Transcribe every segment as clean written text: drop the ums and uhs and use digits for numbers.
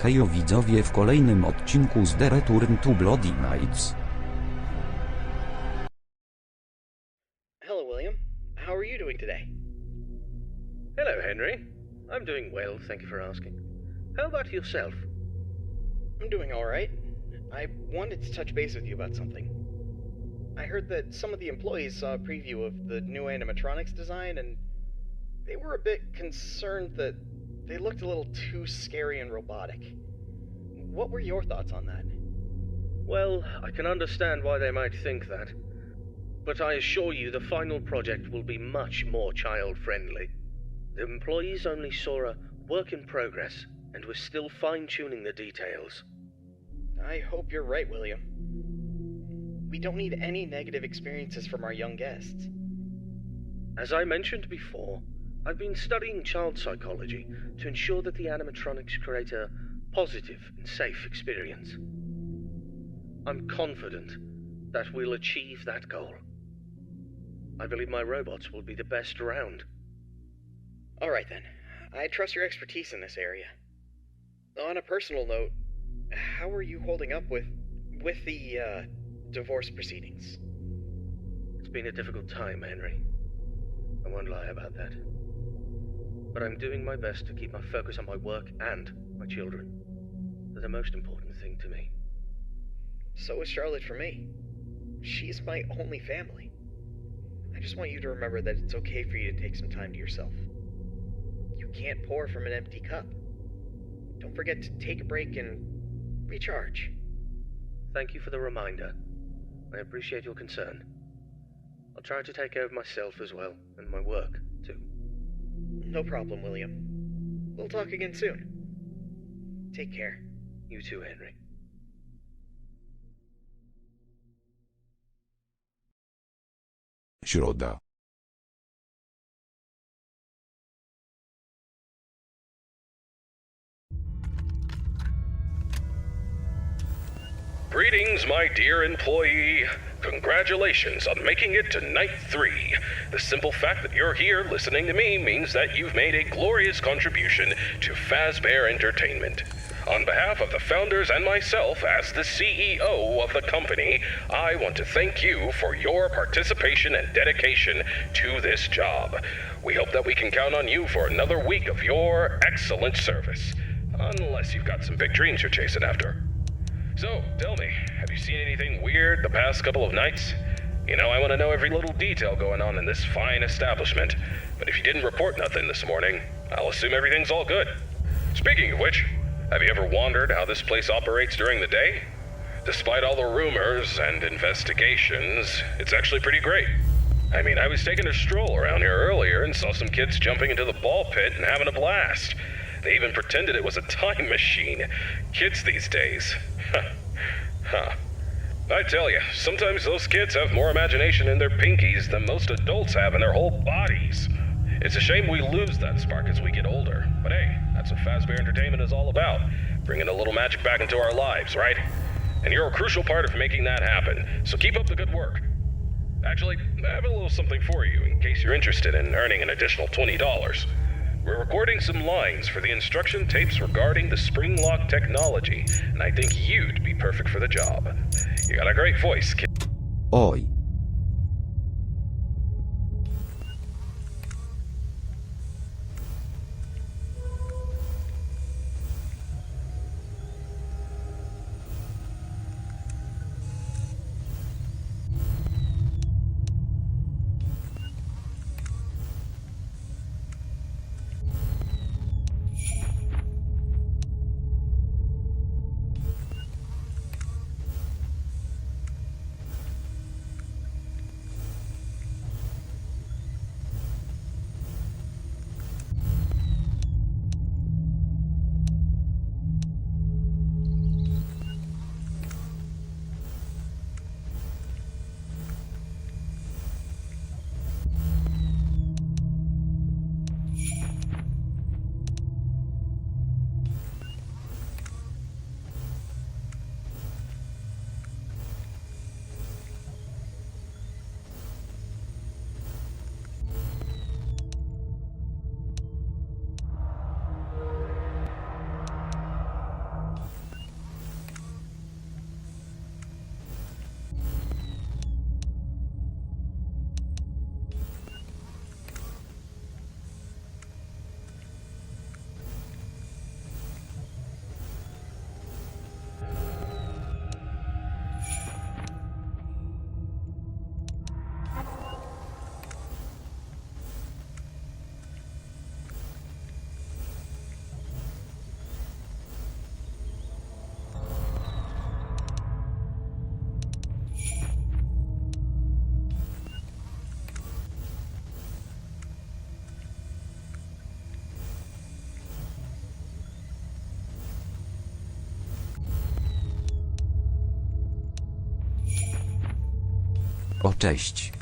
Hejo widzowie w kolejnym odcinku z The Return to Bloody Nights. Hello, William. How are you doing today? Hello, Henry. I'm doing well, thank you for asking. How about yourself? I'm doing alright. I wanted to touch base with you about something. I heard that some of the employees saw a preview of the new animatronics design, and they were a bit concerned that they looked a little too scary and robotic. What were your thoughts on that? Well, I can understand why they might think that. But I assure you the final project will be much more child-friendly. The employees only saw a work in progress, and we're still fine-tuning the details. I hope you're right, William. We don't need any negative experiences from our young guests. As I mentioned before, I've been studying child psychology to ensure that the animatronics create a positive and safe experience. I'm confident that we'll achieve that goal. I believe my robots will be the best around. Alright then. I trust your expertise in this area. On a personal note, how are you holding up with the divorce proceedings? It's been a difficult time, Henry. I won't lie about that. But I'm doing my best to keep my focus on my work and my children. They're the most important thing to me. So is Charlotte for me. She's my only family. I just want you to remember that it's okay for you to take some time to yourself. You can't pour from an empty cup. Don't forget to take a break and recharge. Thank you for the reminder. I appreciate your concern. I'll try to take care of myself as well, and my work, too. No problem, William. We'll talk again soon. Take care. You too, Henry. Środa. Greetings, my dear employee. Congratulations on making it to night 3. The simple fact that you're here listening to me means that you've made a glorious contribution to Fazbear Entertainment. On behalf of the founders and myself as the CEO of the company, I want to thank you for your participation and dedication to this job. We hope that we can count on you for another week of your excellent service. Unless you've got some big dreams you're chasing after. So, tell me, have you seen anything weird the past couple of nights? You know, I want to know every little detail going on in this fine establishment. But if you didn't report nothing this morning, I'll assume everything's all good. Speaking of which, have you ever wondered how this place operates during the day? Despite all the rumors and investigations, it's actually pretty great. I mean, I was taking a stroll around here earlier and saw some kids jumping into the ball pit and having a blast. They even pretended it was a time machine. Kids these days. Huh. I tell you, sometimes those kids have more imagination in their pinkies than most adults have in their whole bodies. It's a shame we lose that spark as we get older. But hey, that's what Fazbear Entertainment is all about. Bringing a little magic back into our lives, right? And you're a crucial part of making that happen. So keep up the good work. Actually, I have a little something for you in case you're interested in earning an additional $20. We're recording some lines for the instruction tapes regarding the spring lock technology, and I think you'd be perfect for the job. You got a great voice, kid. Oj. O cześć.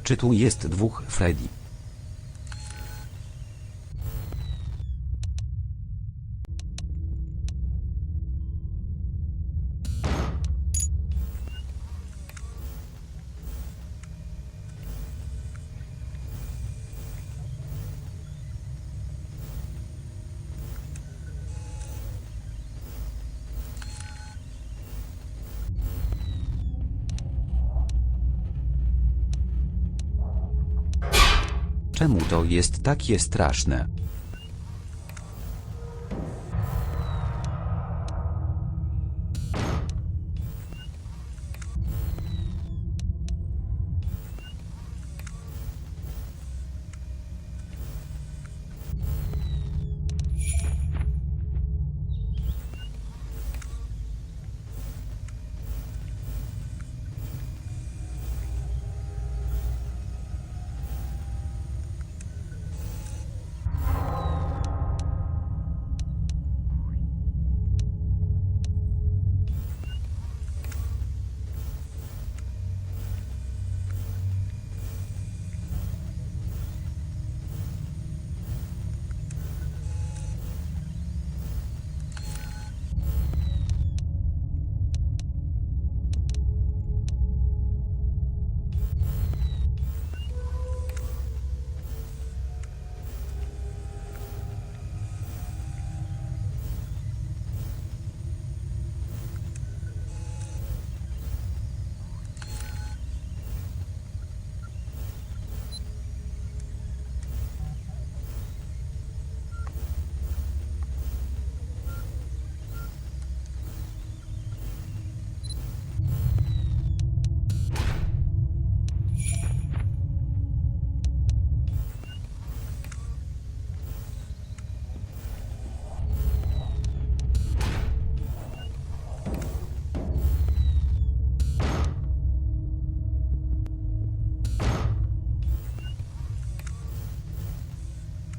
Czy tu jest dwóch Freddy? Czemu to jest takie straszne?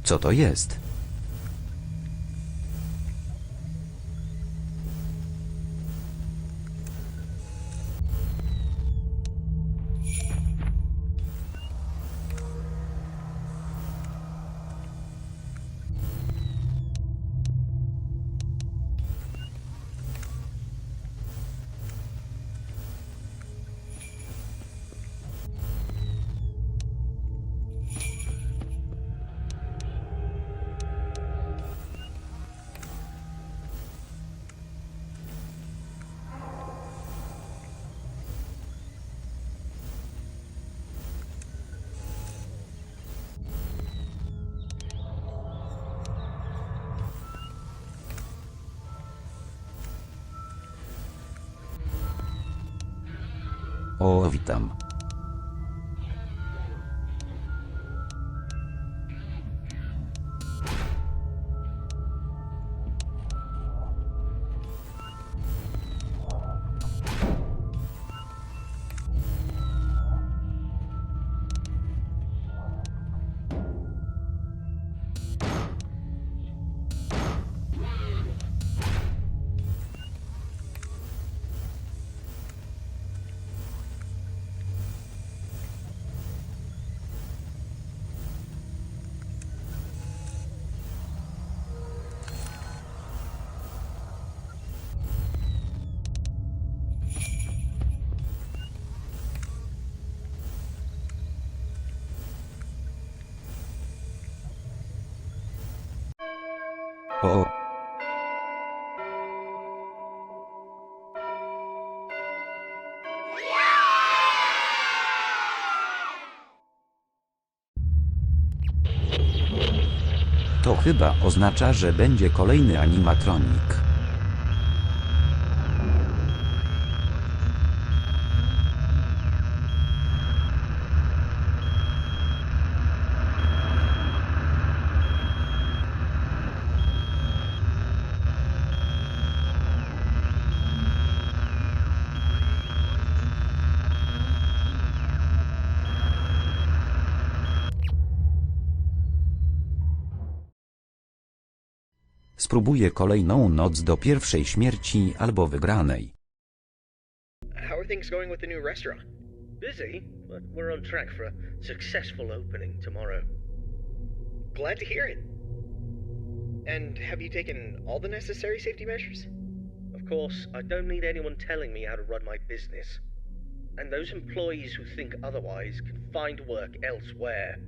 Co to jest? O, witam. O. To chyba oznacza, że będzie kolejny animatronik. Spróbuję kolejną noc do pierwszej śmierci albo wygranej. How are things going with the new restaurant? Busy, but we're on track for a successful opening tomorrow. Glad to hear it. And have you taken all the necessary safety measures? Of course, I don't need anyone telling me how to run my business. And those employees who think otherwise can find work elsewhere.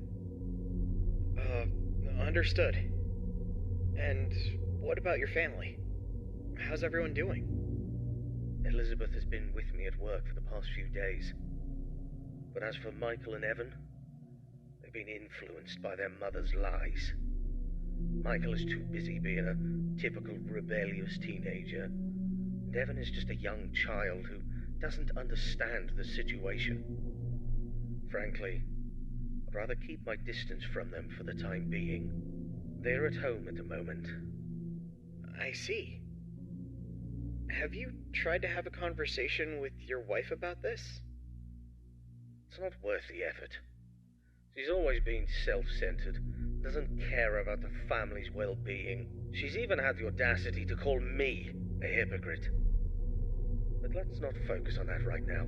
Understood. And what about your family? How's everyone doing? Elizabeth has been with me at work for the past few days. But as for Michael and Evan, they've been influenced by their mother's lies. Michael is too busy being a typical rebellious teenager, and Evan is just a young child who doesn't understand the situation. Frankly, I'd rather keep my distance from them for the time being. They're at home at the moment. I see. Have you tried to have a conversation with your wife about this? It's not worth the effort. She's always been self-centered, doesn't care about the family's well-being. She's even had the audacity to call me a hypocrite. But let's not focus on that right now.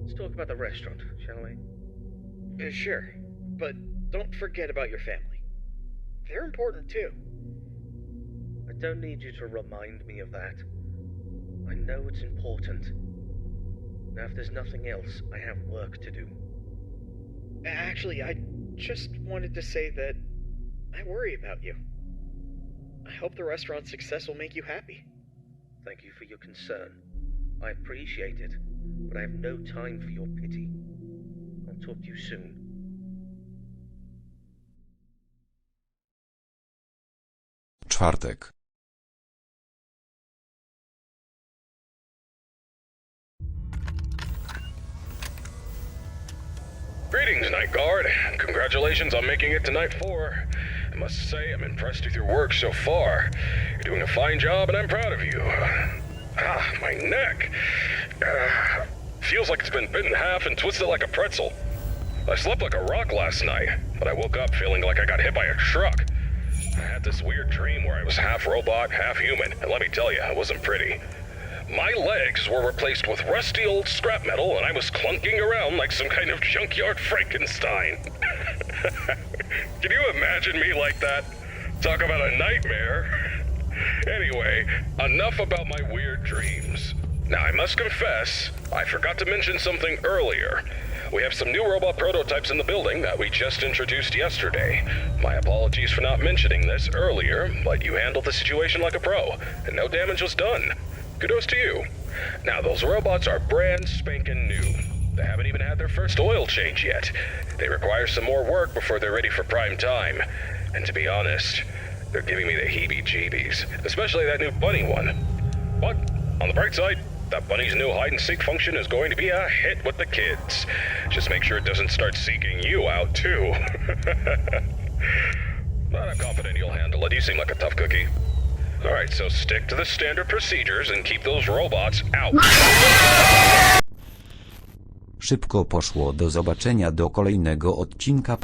Let's talk about the restaurant, shall we? Sure, but don't forget about your family. They're important too. I don't need you to remind me of that. I know it's important. Now, if there's nothing else, I have work to do. Actually, I just wanted to say that I worry about you. I hope the restaurant's success will make you happy. Thank you for your concern. I appreciate it, but I have no time for your pity. I'll talk to you soon. Czwartek. Greetings, Night Guard. Congratulations on making it to Night 4. I must say, I'm impressed with your work so far. You're doing a fine job, and I'm proud of you. My neck. Feels like it's been bitten in half and twisted like a pretzel. I slept like a rock last night, but I woke up feeling like I got hit by a truck. I had this weird dream where I was half robot, half human, and let me tell you, it wasn't pretty. My legs were replaced with rusty old scrap metal, and I was clunking around like some kind of junkyard Frankenstein. Can you imagine me like that? Talk about a nightmare. Anyway, enough about my weird dreams. Now, I must confess, I forgot to mention something earlier. We have some new robot prototypes in the building that we just introduced yesterday. My apologies for not mentioning this earlier, but you handled the situation like a pro, and no damage was done. Kudos to you. Now, those robots are brand spanking new. They haven't even had their first oil change yet. They require some more work before they're ready for prime time. And to be honest, they're giving me the heebie-jeebies, especially that new bunny one. But, on the bright side, that bunny's new hide-and-seek function is going to be a hit with the kids. Just make sure it doesn't start seeking you out, too. But I'm confident you'll handle it. You seem like a tough cookie. Alright, so stick to the standard procedures and keep those robots out. Szybko poszło. Do zobaczenia do kolejnego odcinka.